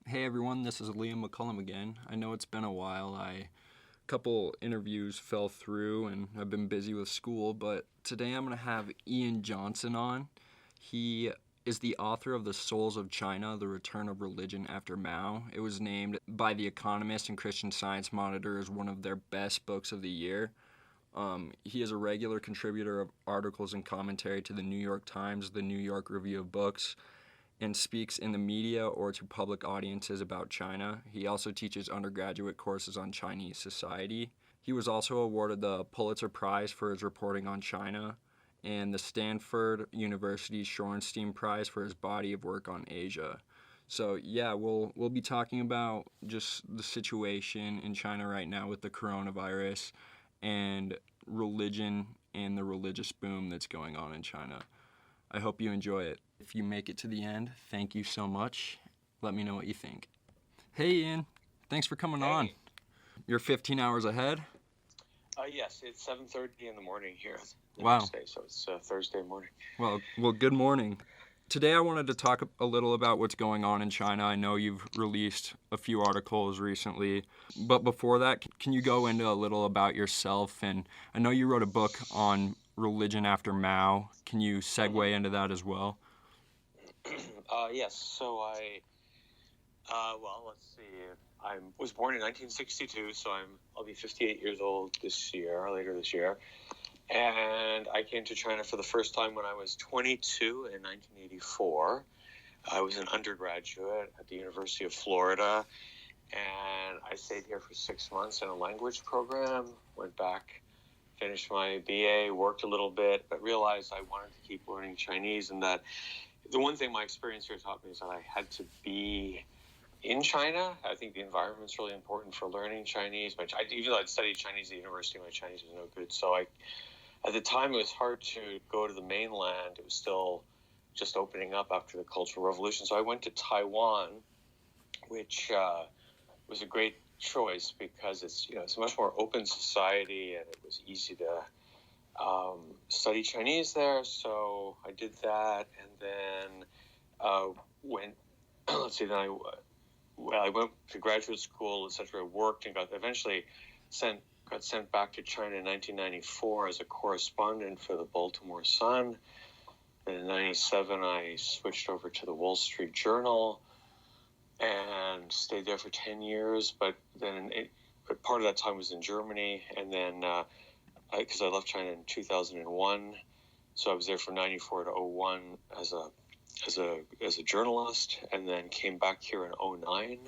Hey everyone, this is Liam McCullum again. I know it's been a while. A couple interviews fell through and I've been busy with school, but today I'm going to have Ian Johnson on. He is the author of The Souls of China, The Return of Religion After Mao. It was named by The Economist and Christian Science Monitor as one of their best books of the year. He is a regular contributor of articles and commentary to the New York Times, the New York Review of Books, and speaks in the media or to public audiences about China. He also teaches undergraduate courses on Chinese society. He was also awarded the Pulitzer Prize for his reporting on China and the Stanford University Shorenstein Prize for his body of work on Asia. So yeah, we'll be talking about just the situation in China right now with the coronavirus and religion and the religious boom that's going on in China. I hope you enjoy it. If you make it to the end, thank you so much. Let me know what you think. Hey Ian, thanks for coming on. You're 15 hours ahead? Yes, it's 7:30 in the morning here the Wow. next day, so it's Thursday morning. Well, good morning. Today I wanted to talk a little about what's going on in China. I know you've released a few articles recently, but before that, can you go into a little about yourself? And I know you wrote a book on religion after Mao. Can you segue into that as well? Yes, so let's see. I was born in 1962, so I'll be 58 years old later this year. And I came to China for the first time when I was 22 in 1984. I was an undergraduate at the University of Florida, and I stayed here for 6 months in a language program, went back, finished my BA, worked a little bit, but realized I wanted to keep learning Chinese, and that the one thing my experience here taught me is that I had to be in China. I think the environment's really important for learning Chinese. Even though I'd studied Chinese at university, my Chinese was no good. So at the time, it was hard to go to the mainland. It was still just opening up after the Cultural Revolution. So I went to Taiwan, which was a great choice because it's a much more open society, and it was easy to study Chinese there. So I did that, and then went. I went to graduate school, etc. Worked and got sent back to China in 1994 as a correspondent for the Baltimore Sun. And in 1997, I switched over to the Wall Street Journal and stayed there for 10 years. But part of that time was in Germany, and then because I left China in 2001, so I was there from 94 to 01 as a journalist, and then came back here in 2009.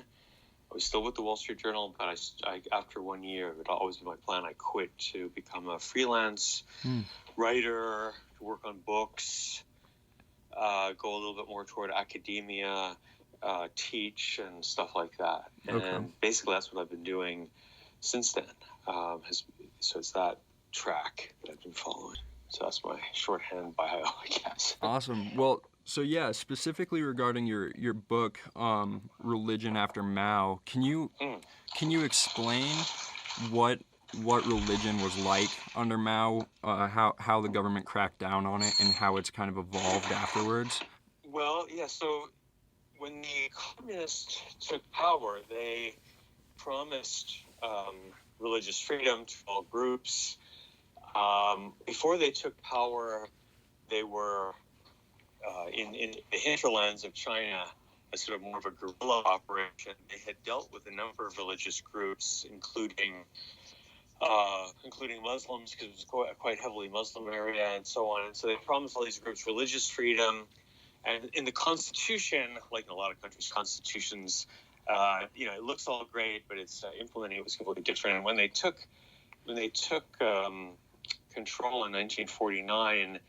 I was still with the Wall Street Journal, but I after 1 year, it would always be my plan. I quit to become a freelance writer, to work on books, go a little bit more toward academia, teach and stuff like that. And basically that's what I've been doing since then. So it's that track that I've been following. So that's my shorthand bio, I guess. Awesome. Well, so yeah, specifically regarding your book, Religion After Mao, can you explain what religion was like under Mao, how the government cracked down on it, and how it's kind of evolved afterwards? Well, yeah. So when the communists took power, they promised religious freedom to all groups. Before they took power, they were in the hinterlands of China, as sort of more of a guerrilla operation. They had dealt with a number of religious groups, including Muslims, because it was quite heavily Muslim area, and so on. And so they promised all these groups religious freedom. And in the Constitution, like in a lot of countries' constitutions, it looks all great, but it's implementing it was completely different. And when they took control in 1949,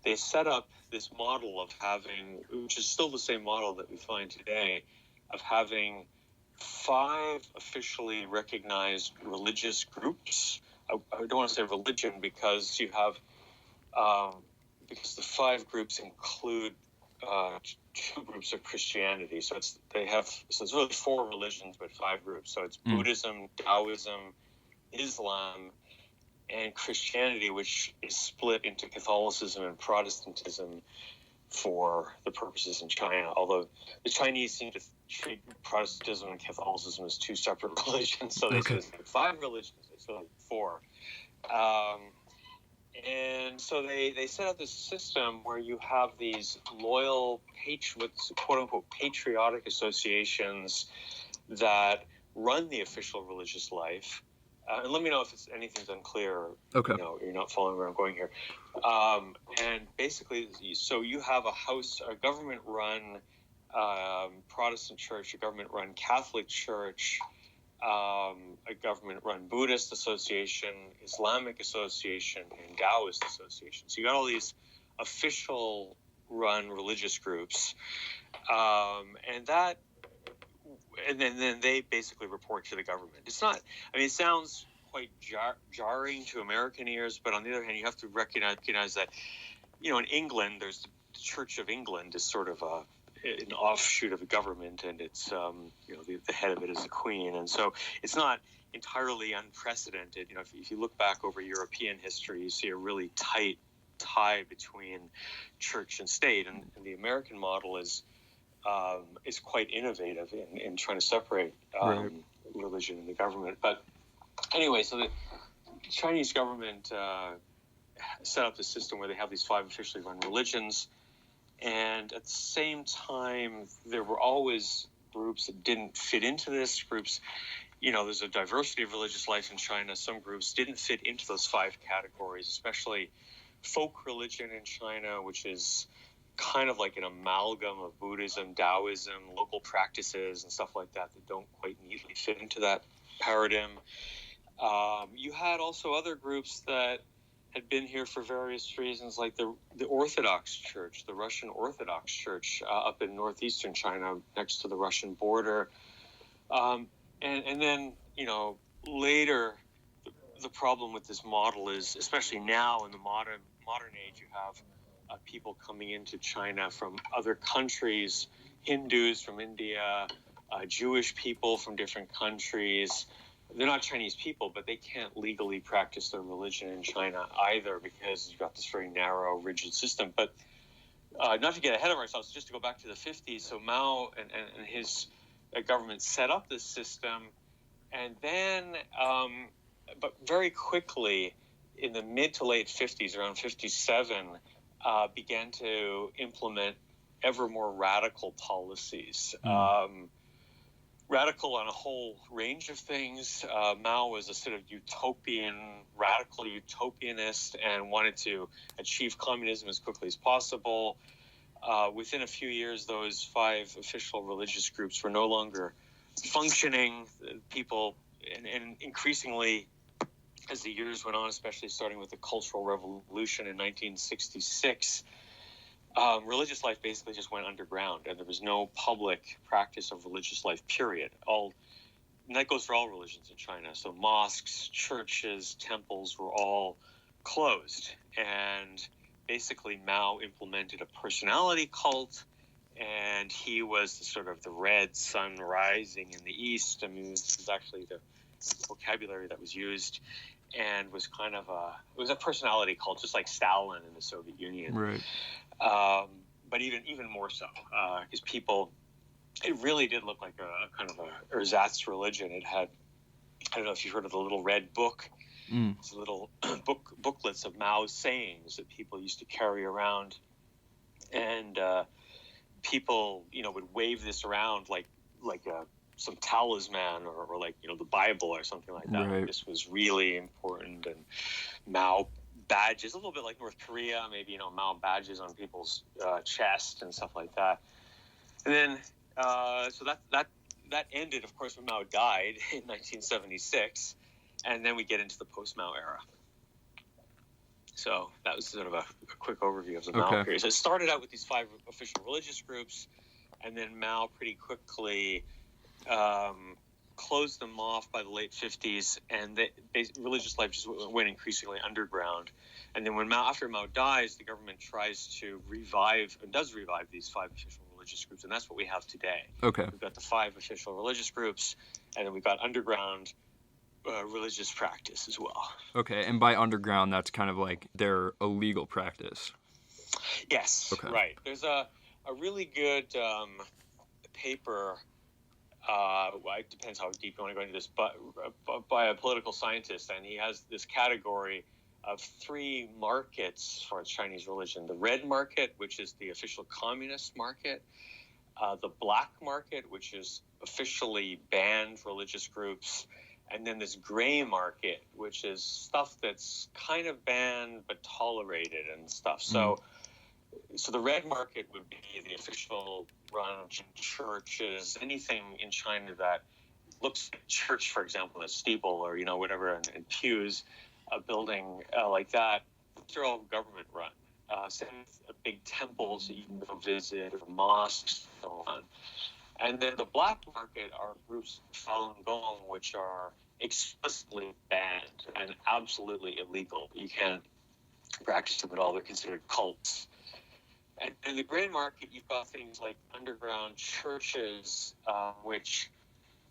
they set up this model of having, which is still the same model that we find today, of having 5 officially recognized religious groups. I don't want to say religion because you have, because the 5 groups include 2 groups of Christianity. So it's really 4 religions, but 5 groups. So it's Buddhism, Taoism, Islam, and Christianity, which is split into Catholicism and Protestantism for the purposes in China. Although the Chinese seem to treat Protestantism and Catholicism as two separate religions. So they Okay. say it's 5 religions. They say like 4. And so they set up this system where you have these loyal, quote-unquote, patriotic associations that run the official religious life. And let me know if anything's unclear. Okay. You're not following where I'm going here. And basically, so you have a government-run Protestant church, a government-run Catholic church, a government-run Buddhist association, Islamic association, and Taoist association. So you got all these official-run religious groups, and then they basically report to the government. It's not. I mean, it sounds quite jarring to American ears, but on the other hand, you have to recognize that, in England, there's the Church of England is sort of an offshoot of a government, and it's the head of it is the Queen, and so it's not entirely unprecedented. If you look back over European history, you see a really tight tie between church and state, and the American model is quite innovative in trying to separate religion and the government. But anyway, so the Chinese government set up this system where they have these 5 officially run religions. And at the same time, there were always groups that didn't fit into this. Groups, there's a diversity of religious life in China. Some groups didn't fit into those 5 categories, especially folk religion in China, which is kind of like an amalgam of Buddhism, Taoism, local practices, and stuff like that don't quite neatly fit into that paradigm. You had also other groups that had been here for various reasons, like the Orthodox Church, the Russian Orthodox Church up in northeastern China next to the Russian border. And then, later, the problem with this model is, especially now in the modern age, you have people coming into China from other countries, Hindus from India, Jewish people from different countries. They're not Chinese people, but they can't legally practice their religion in China either because you've got this very narrow, rigid system. But not to get ahead of ourselves, just to go back to the 50s, so Mao and his government set up this system, and then, but very quickly, in the mid to late 50s, around 57, began to implement ever more radical policies. Radical on a whole range of things. Mao was a sort of radical utopianist, and wanted to achieve communism as quickly as possible. Within a few years, those 5 official religious groups were no longer functioning. People, and increasingly, as the years went on, especially starting with the Cultural Revolution in 1966, religious life basically just went underground, and there was no public practice of religious life, period. And that goes for all religions in China. So mosques, churches, temples were all closed. And basically Mao implemented a personality cult, and he was sort of the red sun rising in the east. I mean, this is actually the vocabulary that was used, and was kind of it was a personality cult, just like Stalin in the Soviet Union. Right. But even more so, because it really did look like a kind of a ersatz religion. It had, I don't know if you've heard of the little red book. It's little booklets of Mao's sayings that people used to carry around, and people, would wave this around like some talisman or like, the Bible or something like that. Right. This was really important, and Mao badges, a little bit like North Korea, maybe, Mao badges on people's chest and stuff like that. And then, so that ended, of course, when Mao died in 1976, and then we get into the post-Mao era. So that was sort of a quick overview of the Mao period. So it started out with these 5 official religious groups, and then Mao pretty quickly closed them off by the late 50s, and religious life just went increasingly underground. And then after Mao dies, the government tries to does revive these 5 official religious groups, and that's what we have today. Okay. We've got the 5 official religious groups, and then we've got underground religious practice as well. Okay, and by underground, that's kind of like their illegal practice. Yes, okay. Right. There's a really good paper it depends how deep you want to go into this, but by a political scientist, and he has this category of three markets for Chinese religion: the red market, which is the official communist market, the black market, which is officially banned religious groups, and then this gray market, which is stuff that's kind of banned but tolerated and stuff. So the red market would be the official run churches, anything in China that looks like church, for example, a steeple or, whatever, and pews, a building like that. They're all government run. Same with big temples that you can go visit, or mosques, and so on. And then the black market are groups Falun Gong, which are explicitly banned and absolutely illegal. You can't practice them at all. They're considered cults. And in the gray market, you've got things like underground churches, which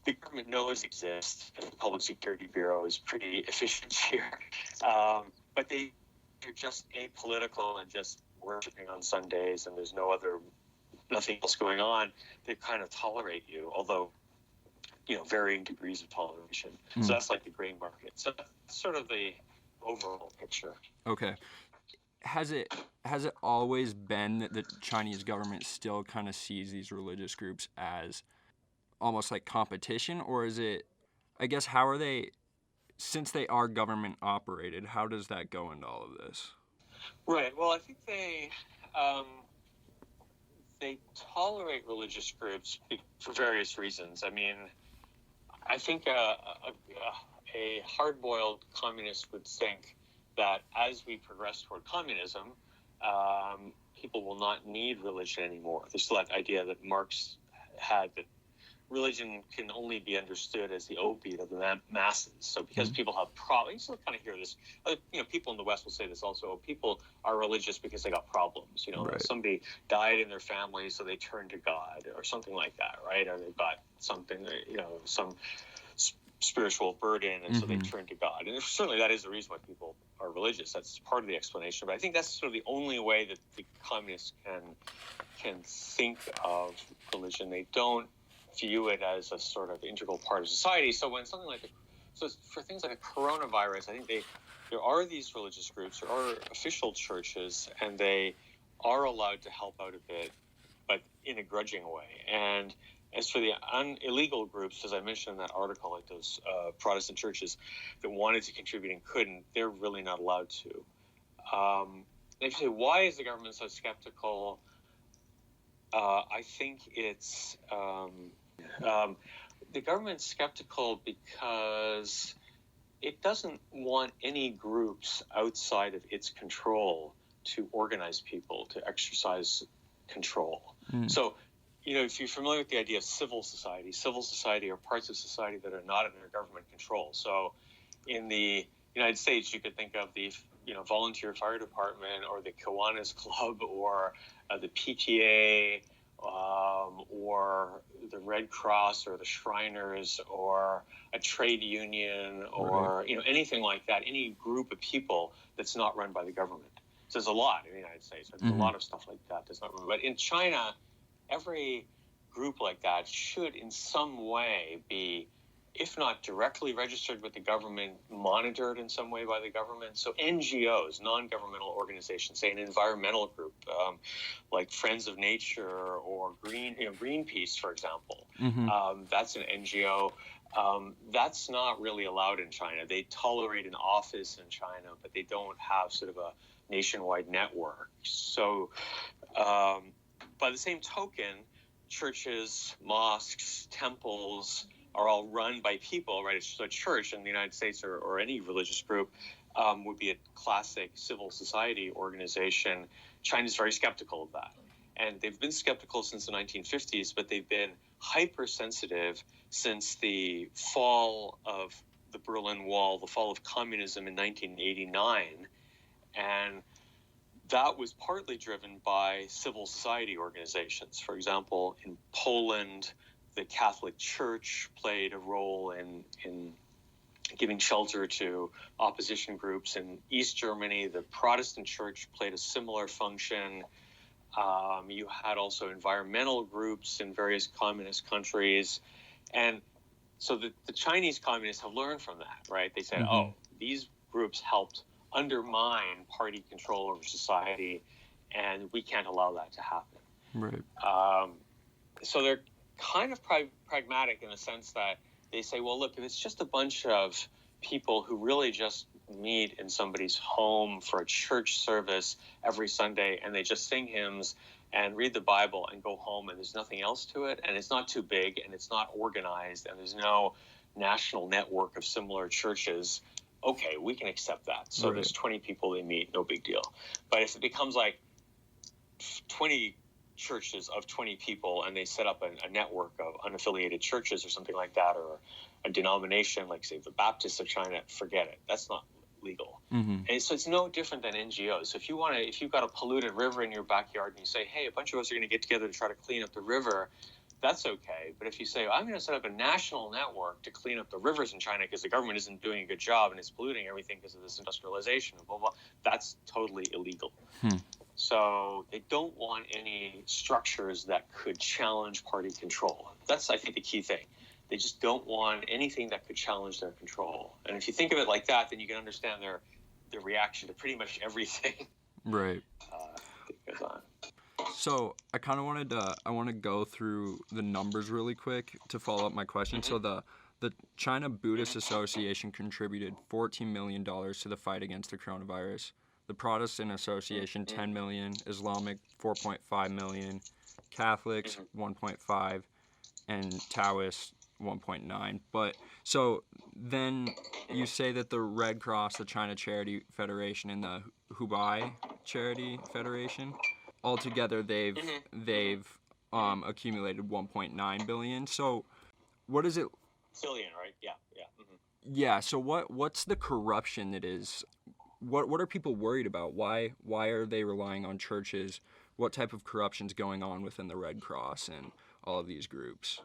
the government knows exist. The Public Security Bureau is pretty efficient here. But they're just apolitical and just worshiping on Sundays, and there's nothing else going on. They kind of tolerate you, although, varying degrees of toleration. So that's like the gray market. So that's sort of the overall picture. Okay. Has it always been that the Chinese government still kind of sees these religious groups as almost like competition, or is it, I guess, how are they, since they are government operated, how does that go into all of this? Right. Well, I think they tolerate religious groups for various reasons. I mean, I think a hard-boiled communist would think that as we progress toward communism, people will not need religion anymore. There's still that idea that Marx had, that religion can only be understood as the opiate of the masses. So because people have problems, you still kind of hear this. People in the West will say this also. People are religious because they got problems. Right. Somebody died in their family, so they turned to God, or something like that, right? Or they've got something, some spiritual burden, and so they turn to God. And certainly that is the reason why people are religious. That's part of the explanation. But I think that's sort of the only way that the communists can think of religion. They don't view it as a sort of integral part of society. So when something like for things like a coronavirus, I think there are these religious groups, there are official churches, and they are allowed to help out a bit, but in a grudging way. And as for the illegal groups, as I mentioned in that article, like those Protestant churches that wanted to contribute and couldn't, they're really not allowed to. If you say, why is the government so skeptical? I think it's the government's skeptical because it doesn't want any groups outside of its control to organize people, to exercise control. So, if you're familiar with the idea of civil society are parts of society that are not under government control. So in the United States, you could think of the volunteer fire department, or the Kiwanis Club, or the PTA, or the Red Cross, or the Shriners, or a trade union, or anything like that, any group of people that's not run by the government. So there's a lot in the United States. There's a lot of stuff like that that's not run. But in China, every group like that should in some way be, if not directly registered with the government, monitored in some way by the government. So NGOs, non-governmental organizations, say an environmental group like Friends of Nature or Greenpeace, for example, that's an NGO. That's not really allowed in China. They tolerate an office in China, but they don't have sort of a nationwide network. So by the same token, churches, mosques, temples are all run by people, right? So a church in the United States, or any religious group, would be a classic civil society organization. China's very skeptical of that. And they've been skeptical since the 1950s, but they've been hypersensitive since the fall of the Berlin Wall, the fall of communism in 1989. And that was partly driven by civil society organizations. For example, in Poland, the Catholic Church played a role in giving shelter to opposition groups. In East Germany, the Protestant Church played a similar function. You had also environmental groups in various communist countries. And So the Chinese communists have learned from that, right? They said, Mm-hmm. these groups helped undermine party control over society, and we can't allow that to happen. Right. So they're kind of pragmatic in the sense that they say, well, look, if it's just a bunch of people who really just meet in somebody's home for a church service every Sunday, and they just sing hymns and read the Bible and go home, and there's nothing else to it, and it's not too big, and it's not organized, and there's no national network of similar churches, okay, we can accept that. So Right. There's 20 people they meet, no big deal. But if it becomes like 20 churches of 20 people, and they set up a network of unaffiliated churches or something like that, or a denomination like, say, the Baptists of China, forget it. That's not legal. Mm-hmm. And so it's no different than NGOs. So if you've got a polluted river in your backyard and you say, hey, a bunch of us are going to get together to try to clean up the river, that's okay. But if you say, I'm going to set up a national network to clean up the rivers in China because the government isn't doing a good job and it's polluting everything because of this industrialization, blah, blah, that's totally illegal. So they don't want any structures that could challenge party control. That's, I think, the key thing. They just don't want anything that could challenge their control. And if you think of it like that, then you can understand their reaction to pretty much everything. Right. That goes on. So I kind of want to go through the numbers really quick to follow up my question. Mm-hmm. So the China Buddhist Association contributed $14 million to the fight against the coronavirus. The Protestant Association, $10 million, Islamic, $4.5 million, Catholics, $1.5, and Taoists, $1.9. But so then you say that the Red Cross, the China Charity Federation, and the Hubei Charity Federation, altogether they've accumulated 1.9 billion. So what is it? Billion, right? Yeah. Mm-hmm. Yeah. So what's the corruption that is? What are people worried about? Why are they relying on churches? What type of corruption's going on within the Red Cross and all of these groups?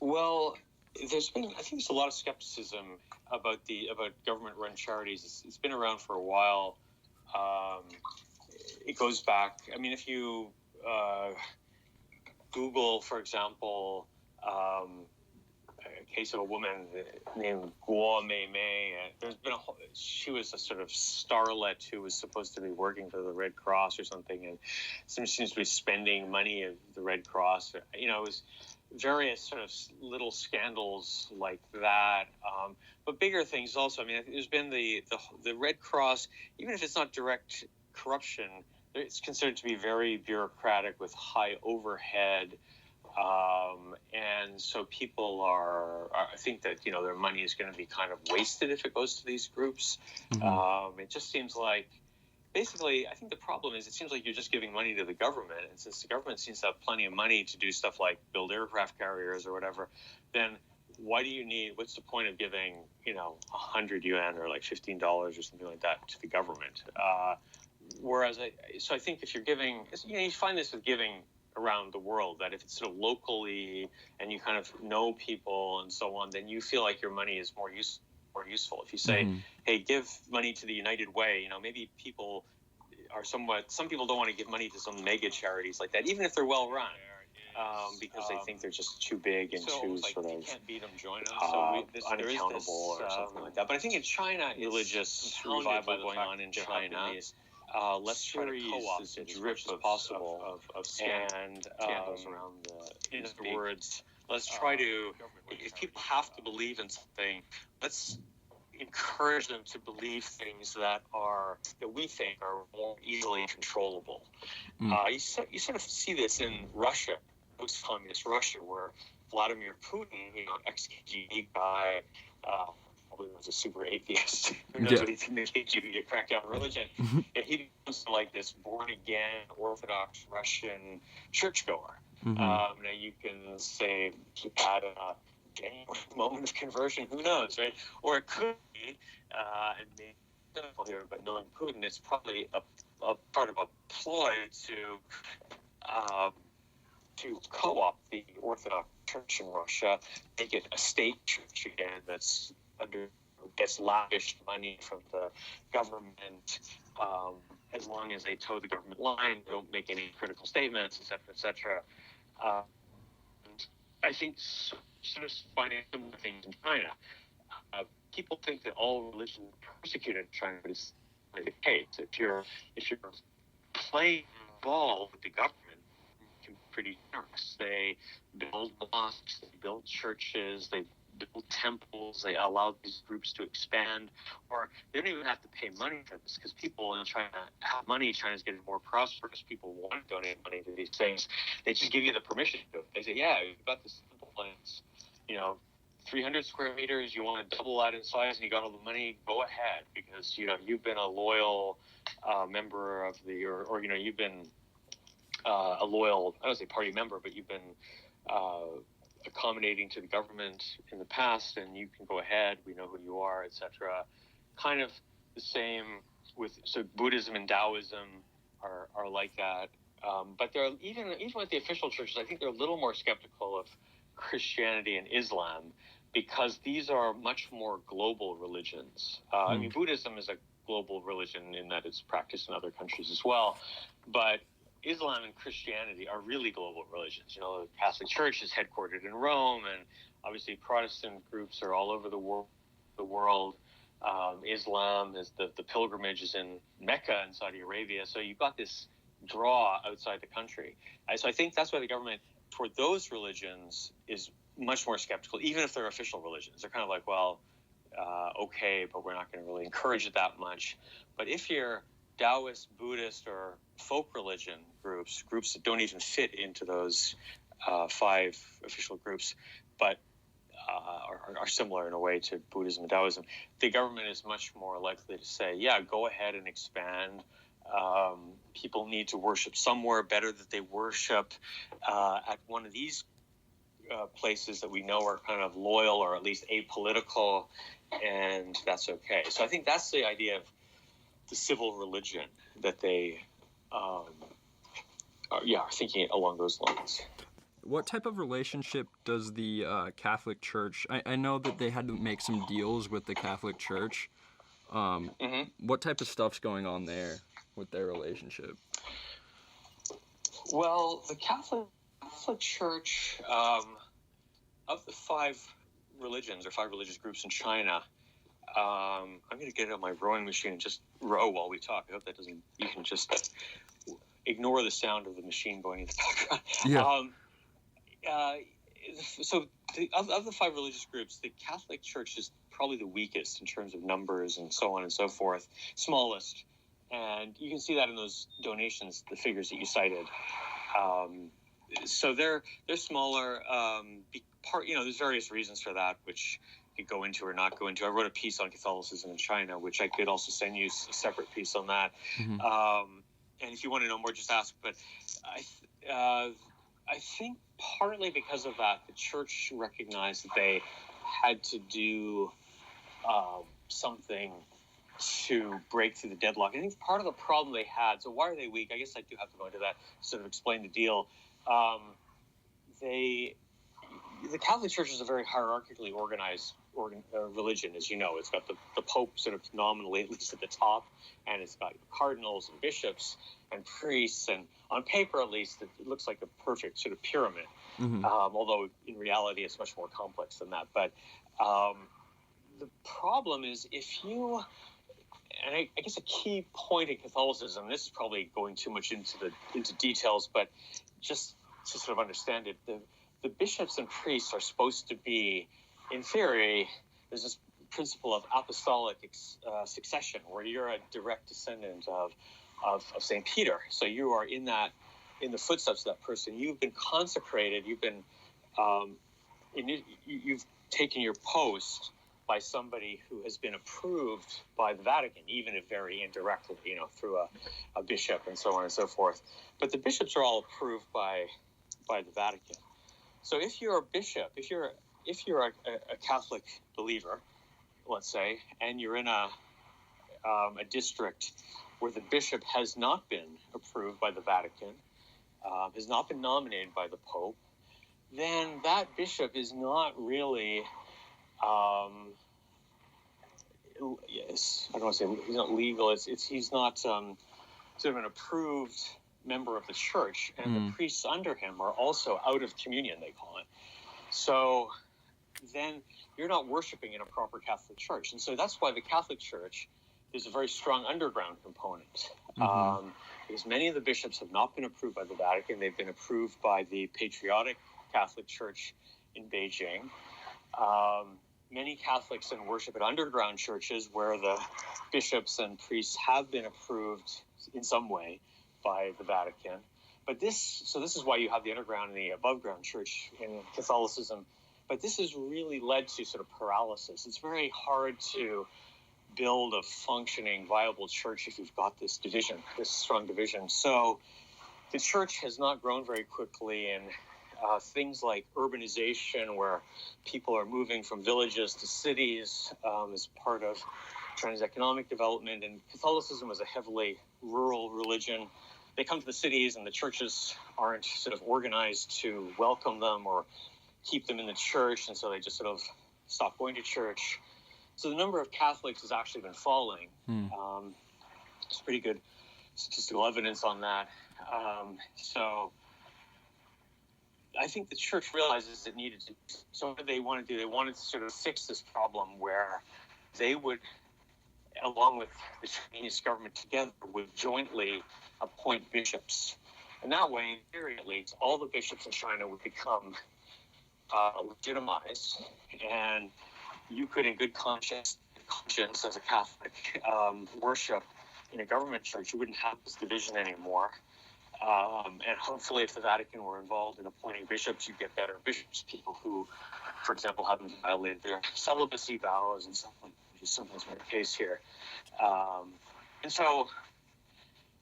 Well, I think there's a lot of skepticism about government-run charities. It's been around for a while. It goes back. I mean, if you Google, for example, a case of a woman named Guo Mei Mei. She was a sort of starlet who was supposed to be working for the Red Cross or something, and seems to be spending money of the Red Cross. It was various sort of little scandals like that. But bigger things also. I mean, there's been the Red Cross, even if it's not direct corruption, it's considered to be very bureaucratic with high overhead. And so people I think that, their money is going to be kind of wasted if it goes to these groups. Mm-hmm. It just seems like, basically, I think the problem is it seems like you're just giving money to the government. And since the government seems to have plenty of money to do stuff like build aircraft carriers or whatever, then what's the point of giving, 100 yuan or like $15 or something like that to the government? Whereas I think if you're giving, you find this with giving around the world, that if it's sort of locally and you kind of know people and so on, then you feel like your money is more useful. If you say, hey, give money to the United Way, maybe people some people don't want to give money to some mega charities like that, even if they're well run, because they think they're just too big and too sort of you can't beat them, join them, unaccountable or something like that. But I think in China, religious revival going on in China. Let's try to co-opt as drip as possible of scandals around the. In other words, let's try to. If people have to believe in something, let's encourage them to believe things that we think are more easily controllable. You sort of see this in Russia, post-communist Russia, where Vladimir Putin, ex-KGB guy. Probably was a super atheist. Who knows what he did in the KGB to crack down religion? And he becomes like this born-again Orthodox Russian churchgoer. Now you can say he had a genuine moment of conversion. Who knows, right? Or it could be, and maybe cynical here, but knowing Putin, it's probably a part of a ploy to co-opt the Orthodox Church in Russia, make it a state church again that's gets lavished money from the government, as long as they toe the government line, don't make any critical statements, etc., etc. I think sort of finding similar things in China. People think that all religions are persecuted in China, but it's not the case. If you're playing ball with the government, it can be pretty generous. They build mosques, they build churches, they build temples, they allow these groups to expand, or they don't even have to pay money for this because people in China have money. China's getting more prosperous. People want to donate money to these things. They just give you the permission to do it. They say, yeah, you've got this temple plans, 300 square meters, you want to double that in size and you got all the money, go ahead, because, you've been a loyal member of you've been a loyal, I don't say party member, but you've been accommodating to the government in the past, and you can go ahead, we know who you are, etc. Kind of the same so Buddhism and Taoism are like that. But they're even with the official churches, I think they're a little more skeptical of Christianity and Islam, because these are much more global religions. I mean, Buddhism is a global religion in that it's practiced in other countries as well, but Islam and Christianity are really global religions. The Catholic Church is headquartered in Rome, and obviously Protestant groups are all over the world. Islam is the pilgrimage is in Mecca in Saudi Arabia. So you've got this draw outside the country. So I think that's why the government, for those religions, is much more skeptical, even if they're official religions. They're kind of like, well, okay, but we're not going to really encourage it that much. But if you're Taoist, Buddhist, or folk religion groups that don't even fit into those 5 official groups, but are similar in a way to Buddhism and Taoism, the government is much more likely to say, yeah, go ahead and expand. People need to worship somewhere, better that they worship at one of these places that we know are kind of loyal or at least apolitical, and that's okay. So I think that's the idea of the civil religion, that they are thinking along those lines. What type of relationship does the Catholic Church, I know that they had to make some deals with the Catholic Church. What type of stuff's going on there with their relationship? Well, the Catholic Church, of the 5 religions or 5 religious groups in China, I'm going to get out my rowing machine and just row while we talk. I hope that doesn't, you can just ignore the sound of the machine going in the background. Yeah. So of the 5 religious groups, the Catholic Church is probably the weakest in terms of numbers and so on and so forth, smallest. And you can see that in those donations, the figures that you cited. So they're smaller. There's various reasons for that, which you could go into or not go into. I wrote a piece on Catholicism in China, which I could also send you a separate piece on that. And if you want to know more, just ask. But I think partly because of that, the church recognized that they had to do something to break through the deadlock. I think part of the problem they had, so why are they weak? I guess I do have to go into that to sort of explain the deal. The Catholic Church is a very hierarchically organized religion, as you know. It's got the Pope sort of nominally, at least at the top, and it's got cardinals and bishops and priests, and on paper, at least, it looks like a perfect sort of pyramid, although in reality, it's much more complex than that. But the problem is and I guess a key point in Catholicism, this is probably going too much into details, but just to sort of understand it, the bishops and priests are supposed to be, in theory, there's this principle of apostolic succession, where you're a direct descendant of St. Peter. So you are in the footsteps of that person. You've been consecrated. You've been you've taken your post by somebody who has been approved by the Vatican, even if very indirectly, through a bishop and so on and so forth. But the bishops are all approved by the Vatican. So if you're a bishop, if you're a Catholic believer, let's say, and you're in a district where the bishop has not been approved by the Vatican, has not been nominated by the Pope, then that bishop is not really, yes, I don't want to say he's not legal. He's not sort of an approved member of the church, and the priests under him are also out of communion, they call it. So then you're not worshiping in a proper Catholic Church. And so that's why the Catholic Church is a very strong underground component. Because many of the bishops have not been approved by the Vatican. They've been approved by the patriotic Catholic Church in Beijing. Many Catholics then worship at underground churches where the bishops and priests have been approved in some way by the Vatican. But this is why you have the underground and the above ground church in Catholicism. But this has really led to sort of paralysis. It's very hard to build a functioning, viable church if you've got this division, this strong division. So the church has not grown very quickly, and things like urbanization, where people are moving from villages to cities, is part of China's economic development. And Catholicism is a heavily rural religion. They come to the cities, and the churches aren't sort of organized to welcome them or keep them in the church, and so they just sort of stop going to church. So the number of Catholics has actually been falling. There's pretty good statistical evidence on that. So I think the church realizes it needed to. So what did they want to do? They wanted to sort of fix this problem where they would, along with the Chinese government together, would jointly appoint bishops. And that way, in theory at least, all the bishops in China would become legitimized, and you could, in good conscience as a Catholic, worship in a government church. You wouldn't have this division anymore. And hopefully, if the Vatican were involved in appointing bishops, you'd get better bishops, people who, for example, haven't violated their celibacy vows and stuff like that, which is sometimes the case here. And so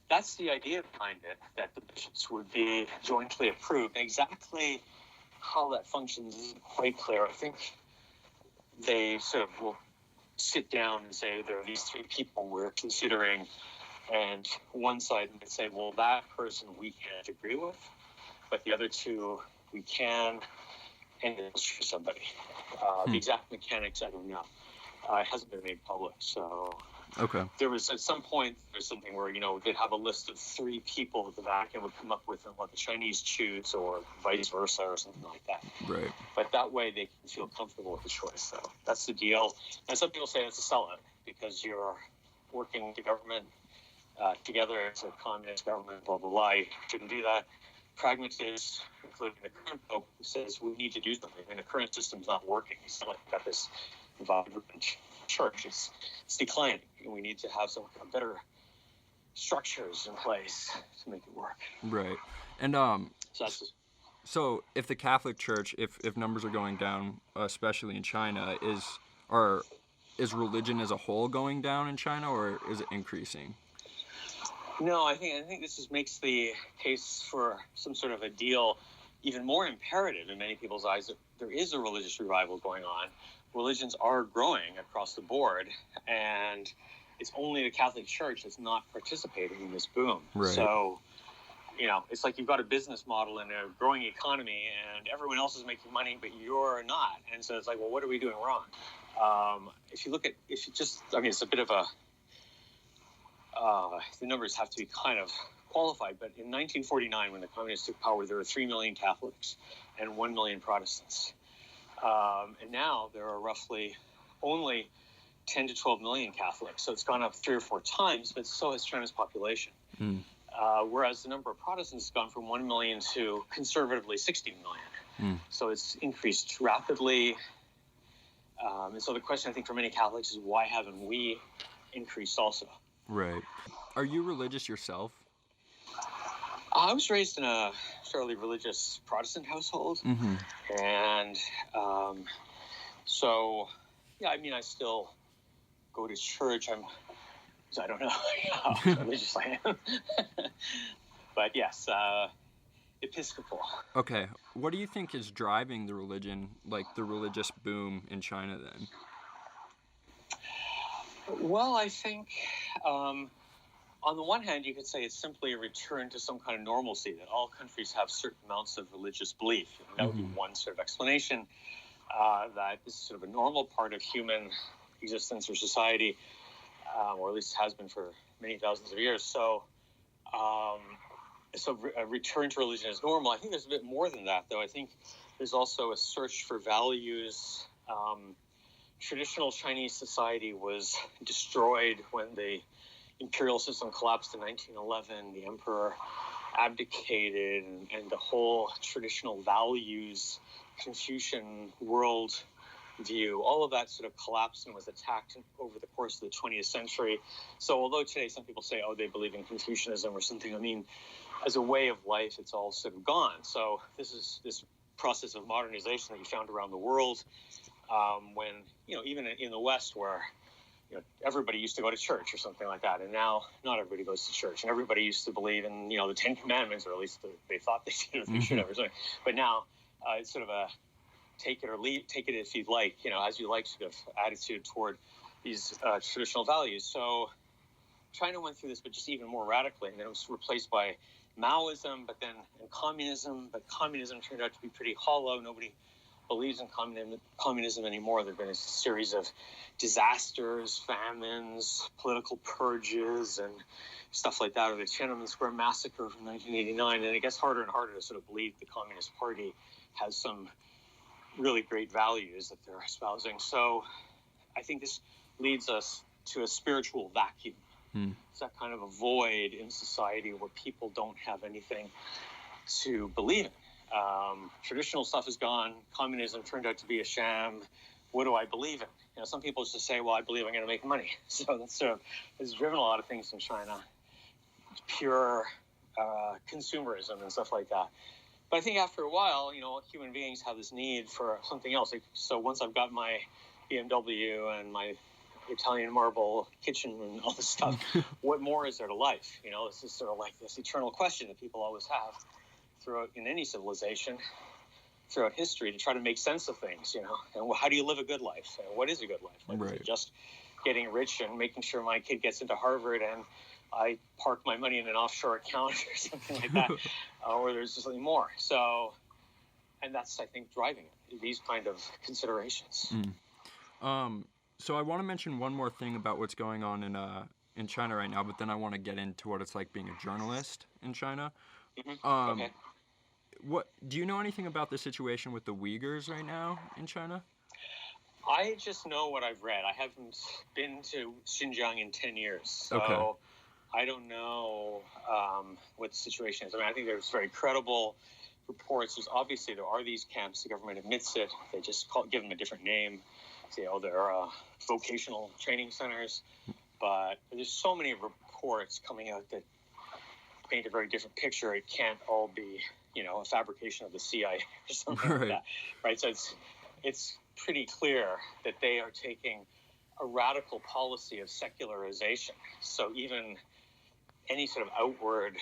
that's the idea behind it, that the bishops would be jointly approved. Exactly how that functions isn't quite clear. I think they sort of will sit down and say, there are these three people we're considering, and one side might say, well, that person we can't agree with, but the other two we can, and it's for somebody. The exact mechanics, I don't know. It hasn't been made public, so... Okay. There was, at some point, there's something where, they'd have a list of three people that the Vatican would come up with and let the Chinese choose, or vice versa, or something like that. Right. But that way they can feel comfortable with the choice. So that's the deal. And some people say it's a sellout because you're working with the government together. It's a communist government, blah, blah, blah. You shouldn't do that. Pragmatists, including the current Pope, says we need to do something. And the current system's not working. It's not like we've got this vibrant church. It's declining, and we need to have some better structures in place to make it work. Right. And so if the Catholic Church, if numbers are going down, especially in China, is religion as a whole going down in China, or is it increasing? No, I think this makes the case for some sort of a deal even more imperative in many people's eyes, that there is a religious revival going on. Religions are growing across the board, and it's only the Catholic Church that's not participating in this boom. Right. So, it's like you've got a business model in a growing economy, and everyone else is making money, but you're not. And so it's like, well, what are we doing wrong? It's a bit of a, the numbers have to be kind of qualified, but in 1949, when the communists took power, there were 3 million Catholics and 1 million Protestants. And now there are roughly only 10 to 12 million Catholics. So it's gone up 3 or 4 times, but so has China's population. Whereas the number of Protestants has gone from 1 million to conservatively 60 million. So it's increased rapidly. And so the question, I think, for many Catholics is, why haven't we increased also? Right. Are you religious yourself? I was raised in a fairly religious Protestant household. And so, I still go to church. I don't know how religious I am. But yes, Episcopal. Okay. What do you think is driving the religion, like the religious boom in China then? Well, I think on the one hand, you could say it's simply a return to some kind of normalcy, that all countries have certain amounts of religious belief. And that would be one sort of explanation, that this is sort of a normal part of human existence or society, or at least has been for many thousands of years. So a return to religion is normal. I think there's a bit more than that, though. I think there's also a search for values Traditional Chinese society was destroyed when the imperial system collapsed in 1911. The emperor abdicated, and the whole traditional values, Confucian world view, all of that sort of collapsed and was attacked over the course of the 20th century. So although today some people say, oh, they believe in Confucianism or something, I mean, as a way of life, it's all sort of gone. So this is this process of modernization that you found around the world, when, even in the West, where everybody used to go to church or something like that, and now not everybody goes to church, and everybody used to believe in the Ten Commandments, or at least they thought they did, or they should have, or something. But now it's sort of a take it or leave, take it if you'd like, as you like sort of attitude toward these traditional values. So China went through this, but just even more radically, and then it was replaced by Maoism, and communism. But communism turned out to be pretty hollow. Nobody believes in communism anymore. There have been a series of disasters, famines, political purges, and stuff like that, or the Tiananmen Square massacre from 1989. And it gets harder and harder to sort of believe the Communist Party has some really great values that they're espousing. So I think this leads us to a spiritual vacuum. It's that kind of a void in society where people don't have anything to believe in. Traditional stuff is gone. Communism turned out to be a sham. What do I believe in? Some people just say, well, I believe I'm going to make money. So that's sort of has driven a lot of things in China. It's pure consumerism and stuff like that. But I think after a while, human beings have this need for something else. So once I've got my BMW and my Italian marble kitchen and all this stuff, what more is there to life? This is sort of like this eternal question that people always have throughout in any civilization, throughout history, to try to make sense of things, and how do you live a good life? And what is a good life? Like, right. Is it just getting rich and making sure my kid gets into Harvard and I park my money in an offshore account or something like that, or there's something more? So, and that's, I think, driving it, these kind of considerations. So I want to mention one more thing about what's going on in China right now, but then I want to get into what it's like being a journalist in China. Okay. What do you know anything about the situation with the Uyghurs right now in China? I just know what I've read. I haven't been to Xinjiang in 10 years, so okay. I don't know what the situation is. I mean, I think there's very credible reports. Obviously, there are these camps. The government admits it. They just give them a different name. They're vocational training centers. But there's so many reports coming out that paint a very different picture. It can't all be, a fabrication of the CIA or something like that, right? So it's pretty clear that they are taking a radical policy of secularization. So even any sort of outward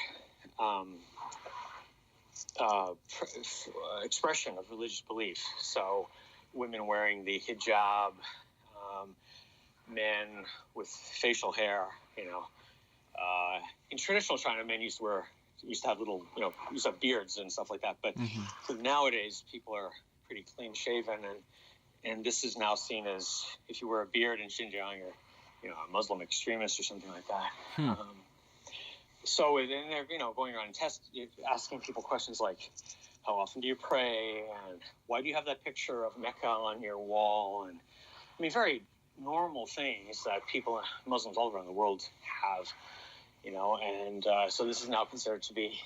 expression of religious belief. So women wearing the hijab, men with facial hair, in traditional China, men used to have little, used to have beards and stuff like that. But so nowadays, people are pretty clean shaven, and this is now seen as, if you wear a beard in Xinjiang, you're, a Muslim extremist or something like that. So then they're, going around and asking people questions like, how often do you pray? And why do you have that picture of Mecca on your wall? And I mean, very normal things that people, Muslims all around the world have, and so this is now considered to be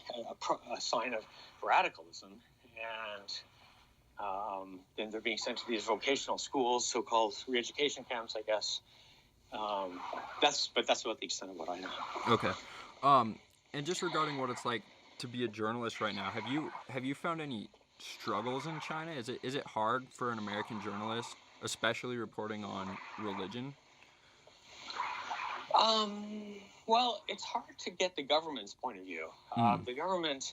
a sign of radicalism. And then they're being sent to these vocational schools, so-called re-education camps, I guess. That's about the extent of what I know. Okay. And just regarding what it's like to be a journalist right now, have you found any struggles in China? Is it hard for an American journalist, especially reporting on religion? Well, it's hard to get the government's point of view. The government,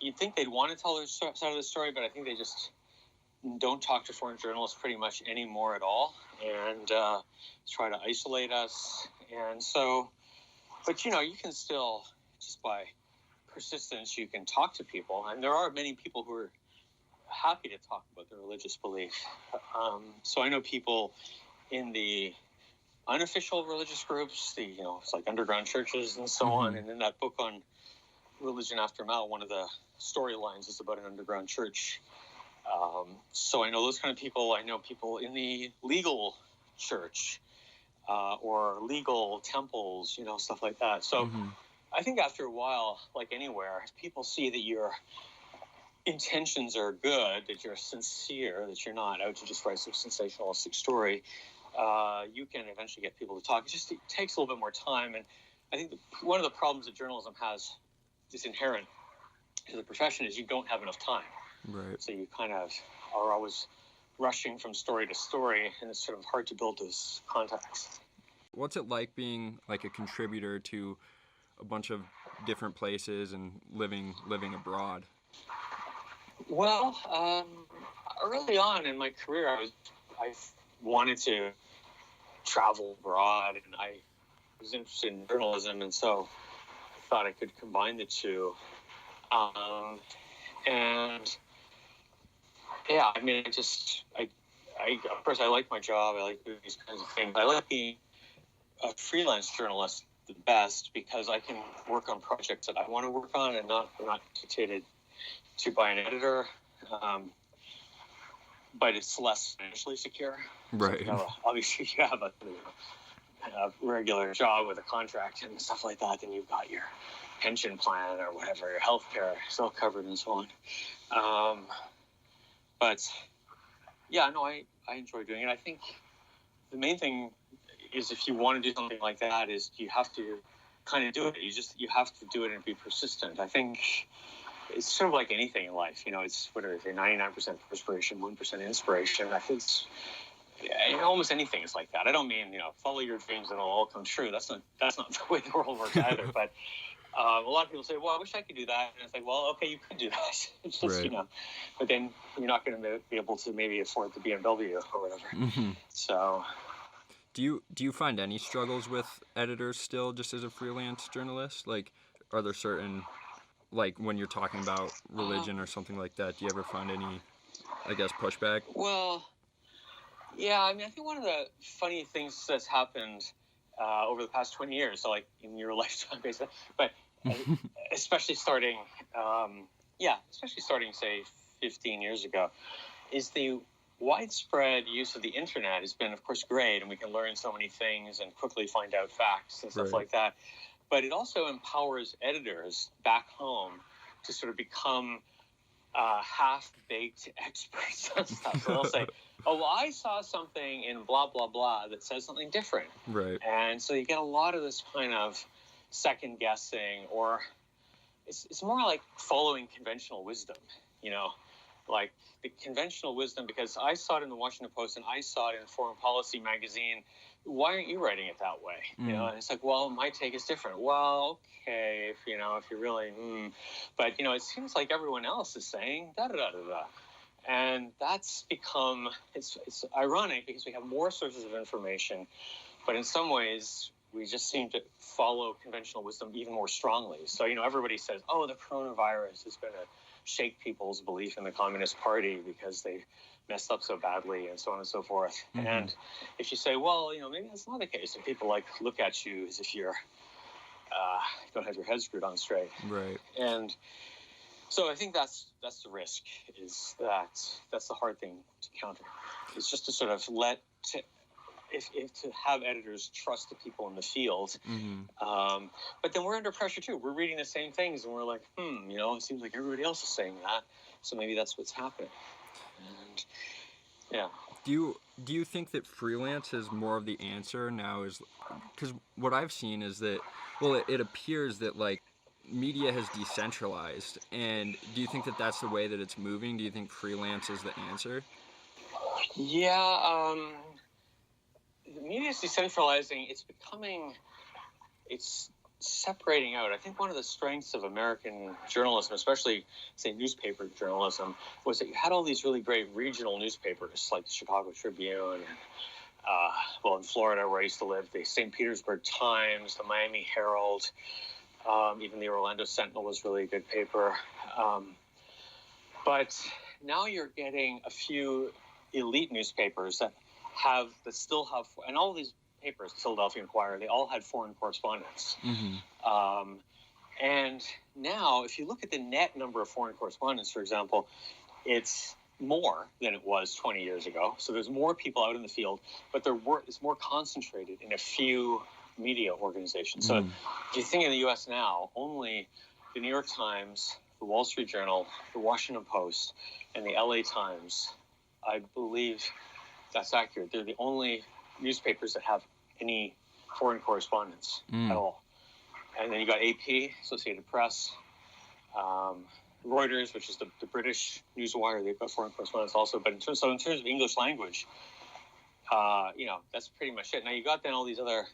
you'd think they'd want to tell their side of the story, but I think they just don't talk to foreign journalists pretty much anymore at all, and try to isolate us. And so, but you can still, just by persistence, you can talk to people, and there are many people who are happy to talk about their religious belief. So I know people in the unofficial religious groups, it's like underground churches and so on. And in that book on Religion After Mao, one of the storylines is about an underground church So I know those kind of people. I know people in the legal church or legal temples, stuff like that. So I think after a while, like anywhere, if people see that your intentions are good, that you're sincere, that you're not out to just write some sensationalistic story, you can eventually get people to talk. It takes a little bit more time. And I think one of the problems that journalism has is inherent to the profession is you don't have enough time. Right. So you kind of are always rushing from story to story, and it's sort of hard to build those contacts. What's it like being like a contributor to a bunch of different places and living abroad? Well, early on in my career, I wanted to travel abroad, and I was interested in journalism, and so I thought I could combine the two. And yeah, I mean, of course, I like my job. I like doing these kinds of things. I like being a freelance journalist the best because I can work on projects that I want to work on and not dictated to by an editor. But it's less financially secure. Right. So obviously, you have a regular job with a contract and stuff like that, then you've got your pension plan or whatever, your health care is all covered and so on. But yeah, no, I enjoy doing it. I think the main thing is if you want to do something like that is you have to kind of do it. You have to do it and be persistent. I think it's sort of like anything in life. It's what do they say, 99% perspiration, 1% inspiration. I think almost anything is like that. I don't mean, follow your dreams and it'll all come true. That's not the way the world works either. But a lot of people say, well, I wish I could do that. And it's like, well, okay, you could do that. It's just, right. But then you're not going to be able to maybe afford the BMW or whatever. Mm-hmm. So... Do you find any struggles with editors still, just as a freelance journalist? Like, are there certain, like, when you're talking about religion or something like that, do you ever find any, I guess, pushback? Well, yeah, I mean, I think one of the funny things that's happened over the past 20 years, so like in your lifetime, basically, but especially starting, say, 15 years ago, is the widespread use of the internet has been, of course, great, and we can learn so many things and quickly find out facts and stuff right. like that. But it also empowers editors back home to sort of become half-baked experts on stuff. So they'll say, oh, well, I saw something in blah, blah, blah that says something different. Right. And so you get a lot of this kind of second-guessing, or it's more like following conventional wisdom, like the conventional wisdom, because I saw it in the Washington Post and I saw it in Foreign Policy magazine. Why aren't you writing it that way? And it's like, well, my take is different. Well, okay, if you're really, but it seems like everyone else is saying da da da da da, and that's become it's ironic because we have more sources of information, but in some ways we just seem to follow conventional wisdom even more strongly. So everybody says, oh, the coronavirus is going to shake people's belief in the Communist Party because they messed up so badly and so on and so forth. Mm-hmm. And if you say, well, maybe that's not the case, and people look at you as if you're don't have your head screwed on straight. Right. And so I think that's the risk, is that's the hard thing to counter. It's just to sort of to have editors trust the people in the field. Mm-hmm. But then we're under pressure too. We're reading the same things and we're like, it seems like everybody else is saying that, so maybe that's what's happening. And yeah. Do you think that freelance is more of the answer now? Because what I've seen is that, well, it appears that like media has decentralized, and do you think that that's the way that it's moving? Do you think freelance is the answer? Yeah. The media is decentralizing. It's separating out. I think one of the strengths of American journalism, especially, say, newspaper journalism, was that you had all these really great regional newspapers, like the Chicago Tribune, and, in Florida, where I used to live, the St. Petersburg Times, the Miami Herald, even the Orlando Sentinel was really a good paper. But now you're getting a few elite newspapers that still have, and all of these papers, the Philadelphia Inquirer, they all had foreign correspondents. Mm-hmm. And now, if you look at the net number of foreign correspondents, for example, it's more than it was 20 years ago. So there's more people out in the field, but their work is more concentrated in a few media organizations. So if you think in the U.S. now, only the New York Times, the Wall Street Journal, the Washington Post, and the L.A. Times, I believe that's accurate. They're the only newspapers that have any foreign correspondence at all. And then you got AP, Associated Press, Reuters, which is the British newswire. They've got foreign correspondence also. But in terms of English language, that's pretty much it. Now you got then all these other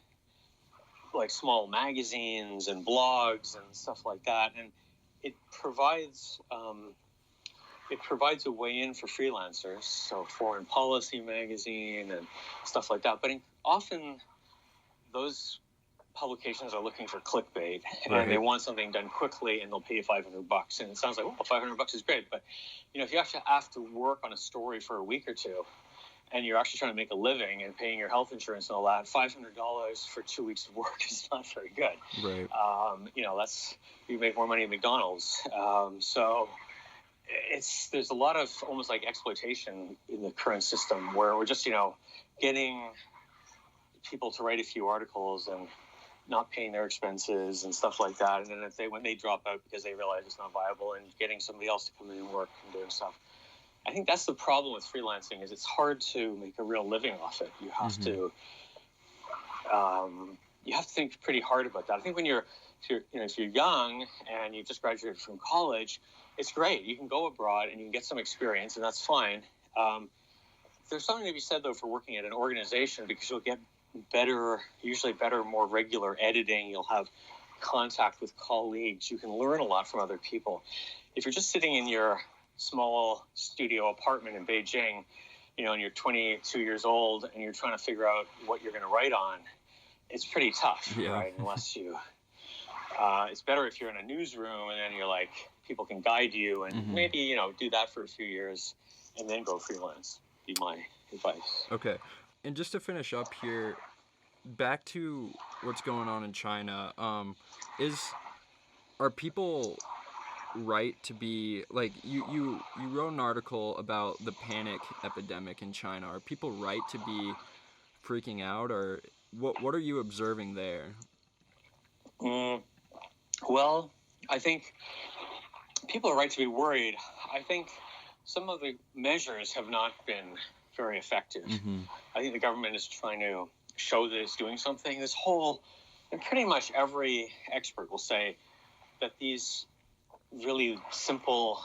like small magazines and blogs and stuff like that, and it provides a way in for freelancers. So Foreign Policy magazine and stuff like that. But often those publications are looking for clickbait, and they want something done quickly, and they'll pay you $500. And it sounds like, well, $500 is great, but if you actually have to work on a story for a week or two, and you're actually trying to make a living and paying your health insurance and all that, $500 for 2 weeks of work is not very good. Right. You make more money at McDonald's. So there's a lot of almost like exploitation in the current system where we're just, getting people to write a few articles and not paying their expenses and stuff like that. And then when they drop out because they realize it's not viable, and getting somebody else to come in and work and doing stuff. I think that's the problem with freelancing, is it's hard to make a real living off it. You have to think pretty hard about that. I think if you're young and you just graduated from college, it's great. You can go abroad and you can get some experience, and that's fine. There's something to be said, though, for working at an organization, because you'll get usually better, more regular editing. You'll have contact with colleagues. You can learn a lot from other people. If you're just sitting in your small studio apartment in Beijing, and you're 22 years old and you're trying to figure out what you're going to write on, it's pretty tough, right? Unless it's better if you're in a newsroom and then you're like, people can guide you, and maybe, do that for a few years and then go freelance, be my advice. Okay. And just to finish up here, back to what's going on in China, are people right to be, like, you wrote an article about the panic epidemic in China. Are people right to be freaking out, or what are you observing there? Well, I think people are right to be worried. I think some of the measures have not been very effective. I think the government is trying to show that it's doing something. And pretty much every expert will say that these really simple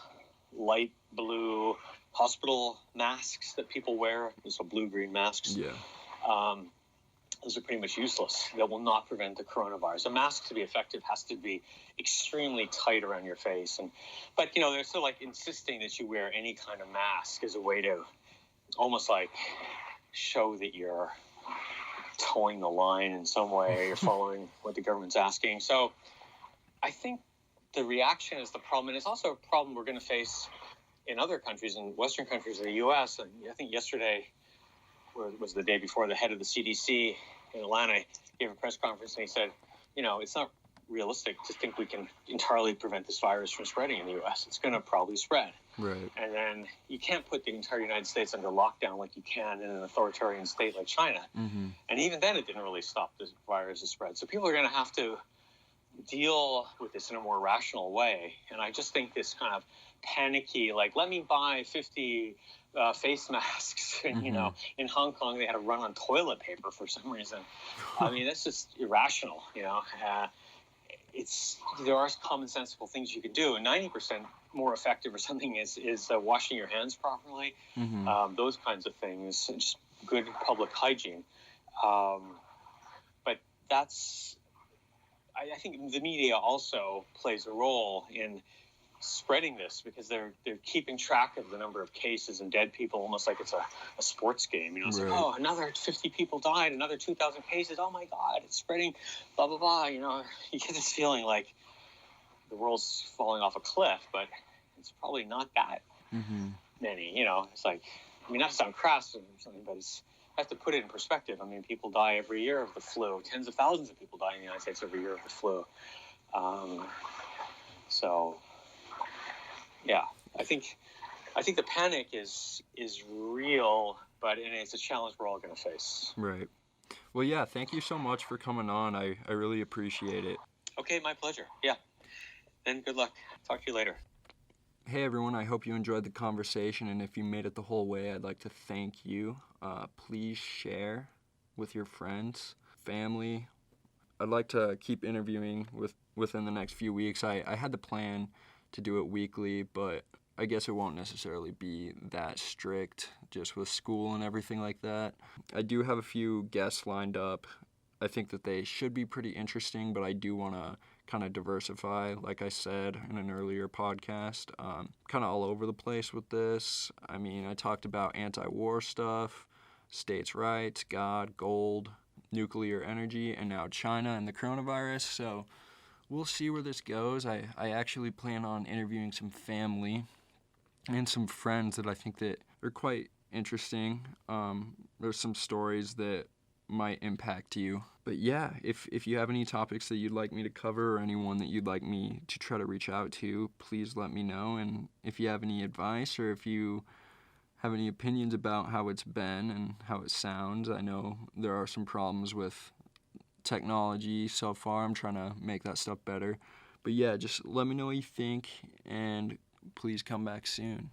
light blue hospital masks that people wear, so blue-green masks, those are pretty much useless. They will not prevent the coronavirus. A mask, to be effective, has to be extremely tight around your face. But they're still like insisting that you wear any kind of mask as a way to almost like show that you're towing the line in some way, you're following what the government's asking. So I think the reaction is the problem, and it's also a problem we're going to face in other countries, in Western countries, in the U.S. And I think yesterday, or it was the day before, the head of the CDC in Atlanta gave a press conference, and he said, it's not realistic to think we can entirely prevent this virus from spreading in the U.S. It's going to probably spread. Right. And then you can't put the entire United States under lockdown like you can in an authoritarian state like China. And even then, it didn't really stop the virus to spread. So people are going to have to deal with this in a more rational way. And I just think this kind of panicky, like, let me buy 50 face masks. And, in Hong Kong, they had a run on toilet paper for some reason. I mean, that's just irrational, there are commonsensical things you can do, and 90% more effective or something is washing your hands properly, those kinds of things, and just good public hygiene. But I think the media also plays a role in spreading this, because they're keeping track of the number of cases and dead people almost like it's a sports game. It's like, oh, another 50 people died, another 2,000 cases. Oh my God, it's spreading, blah, blah, blah. You get this feeling like the world's falling off a cliff, but it's probably not that many. It's like, not to sound crass or something, but I have to put it in perspective. I mean, people die every year of the flu. Tens of thousands of people die in the United States every year of the flu. So, yeah, I think I think the panic is real, but it's a challenge we're all going to face. Right. Well, yeah, thank you so much for coming on. I really appreciate it. Okay, my pleasure. Yeah. And good luck. Talk to you later. Hey, everyone. I hope you enjoyed the conversation, and if you made it the whole way, I'd like to thank you. Please share with your friends, family. I'd like to keep interviewing within the next few weeks. I had the plan to do it weekly, but I guess it won't necessarily be that strict just with school and everything like that. I do have a few guests lined up. I think that they should be pretty interesting, but I do want to kind of diversify, like I said in an earlier podcast. Kind of all over the place with this. I mean, I talked about anti-war stuff, states' rights, God, gold, nuclear energy, and now China and the coronavirus. So we'll see where this goes. I actually plan on interviewing some family and some friends that I think that are quite interesting. There's some stories that might impact you. But yeah, if you have any topics that you'd like me to cover or anyone that you'd like me to try to reach out to, please let me know. And if you have any advice or if you have any opinions about how it's been and how it sounds, I know there are some problems with technology so far. I'm trying to make that stuff better. But yeah, just let me know what you think, and please come back soon.